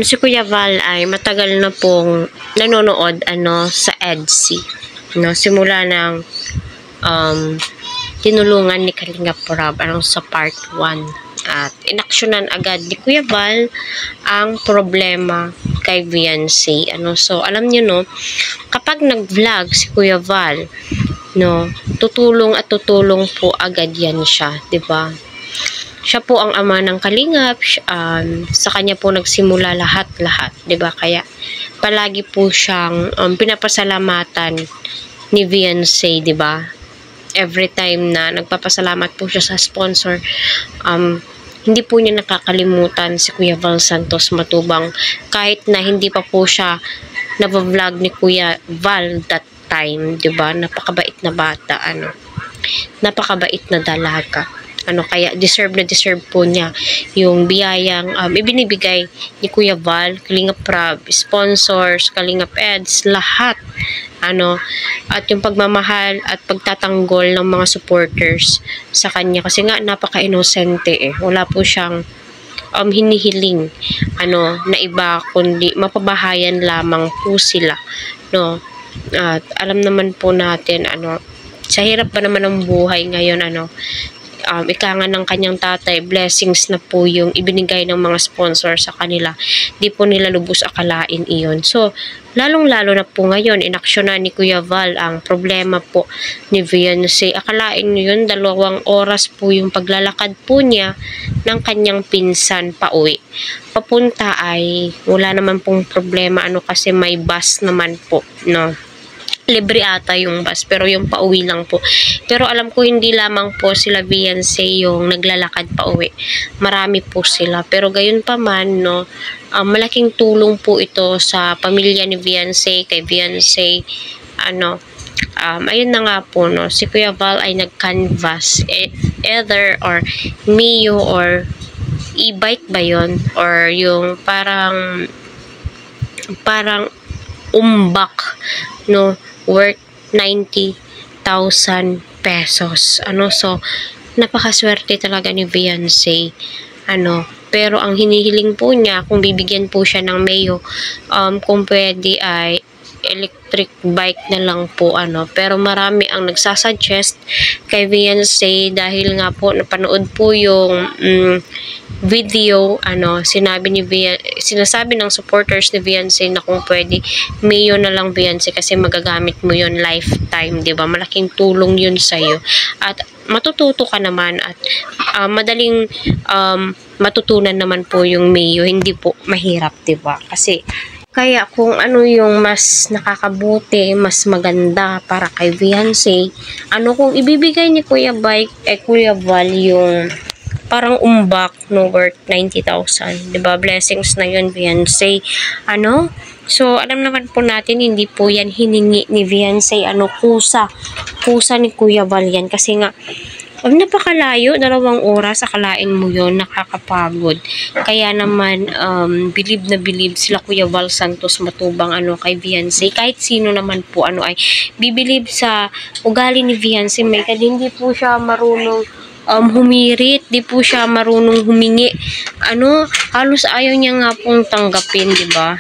Si Kuya Val ay matagal na pong nanonood sa EDSI. No, simula ng tinulungan ni Kalinga Prab sa part 1. At inaksyonan agad ni Kuya Val ang problema kay Viancy. So alam niyo no, kapag nag-vlog si Kuya Val, no, tutulong po agad yan siya, 'di ba? Siya po ang ama ng Kalingap, sa kanya po nagsimula lahat-lahat, 'di ba? Kaya palagi po siyang pinapasalamatan ni Viancy, 'di ba? Every time na nagpapasalamat po siya sa sponsor, hindi po niya nakakalimutan si Kuya Val Santos Matubang, kahit na hindi pa po siya na-vlog ni Kuya Val that time, 'di ba? Napakabait na bata, napakabait na dalaga. Kaya deserve na deserve po niya yung biyayang ibinibigay ni Kuya Val, Kalingap Prab, sponsors, Kalingap Eds, lahat. At yung pagmamahal at pagtatanggol ng mga supporters sa kanya, kasi nga napaka-inosente wala po siyang hinihiling na iba, kundi mapabahayan lamang po sila, no? At alam naman po natin sa hirap pa naman ng buhay ngayon, ika nga ng kanyang tatay, blessings na po yung ibinigay ng mga sponsor sa kanila. Di po nila lubos akalain iyon. So, lalong-lalo na po ngayon, inaksyonan ni Kuya Val ang problema po ni Viancy. Akalain nyo yun, 2 oras po yung paglalakad po niya ng kanyang pinsan pa uwi. Papunta ay wala naman pong problema, kasi may bus naman po, no? Libre ata yung bus, pero yung pauwi lang po. Pero alam ko hindi lamang po sila Viancy yung naglalakad pauwi. Marami po sila. Pero gayon pa man, no, malaking tulong po ito sa pamilya ni Viancy, kay Viancy. Ayun na nga po, no, si Kuya Val ay nag-canvas, either or Mio or e-bike ba yun, or yung parang umbak, no, worth 90,000 pesos. So napakaswerte talaga ni Viancy. Pero ang hinihiling po niya, kung bibigyan po siya ng Mio, kung pwede ay electric bike na lang po, pero marami ang nagsasuggest kay Viancy, dahil nga po napanood po yung video, sinasabi ng supporters ni Viancy na kung pwede Mio na lang, Viancy, kasi magagamit mo yon lifetime, 'di ba? Malaking tulong yun sa iyo at matututo ka naman, at madaling matutunan naman po yung Mio, hindi po mahirap, 'di ba? Kasi kaya kung yung mas nakakabuti, mas maganda para kay Viancy, kung ibibigay ni Kuya Val yung parang umbak, no, worth 90,000, 'di ba? Blessings na yun, Viancy. So alam naman po natin, hindi po yan hiningi ni Viancy, kusa ni Kuya Val yan, kasi nga napakalayo, 2 oras, akalain mo yon, nakakapagod. Kaya naman bilib na bilib sila Kuya Val Santos Matubang kay Viancy. Kahit sino naman po ay bibilib sa ugali ni Viancy. Hindi po siya marunong humirit, di po siya marunong humingi. Halos ayaw niya nga pong tanggapin, di ba?